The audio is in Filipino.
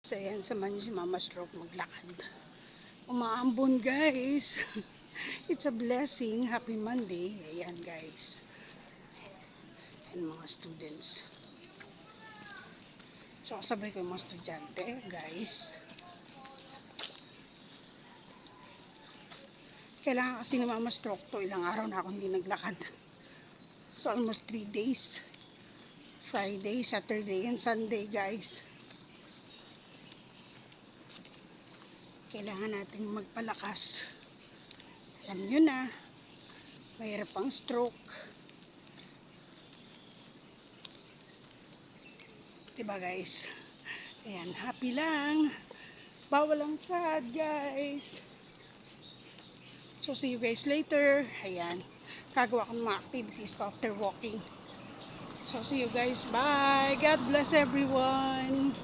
So, ayan, samahan niyo si Mama Stroke maglakad. Umaambon, guys. It's a blessing. Happy Monday. Ayan, guys. Ayan, mga students. So, kasabay ko yung mga estudyante, guys. Kailangan kasi ni Mama Stroke to. Ilang araw na ako hindi naglakad. So, almost 3 days. Friday, Saturday, and Sunday, guys. Kailangan natin magpalakas. Alam nyo na, mahirap ang stroke. Diba, guys? Ayan, happy lang. Bawal ang sad, guys. So, see you guys later. Ayan, gagawa ko ng mga activities after walking. So, see you guys. Bye. God bless everyone.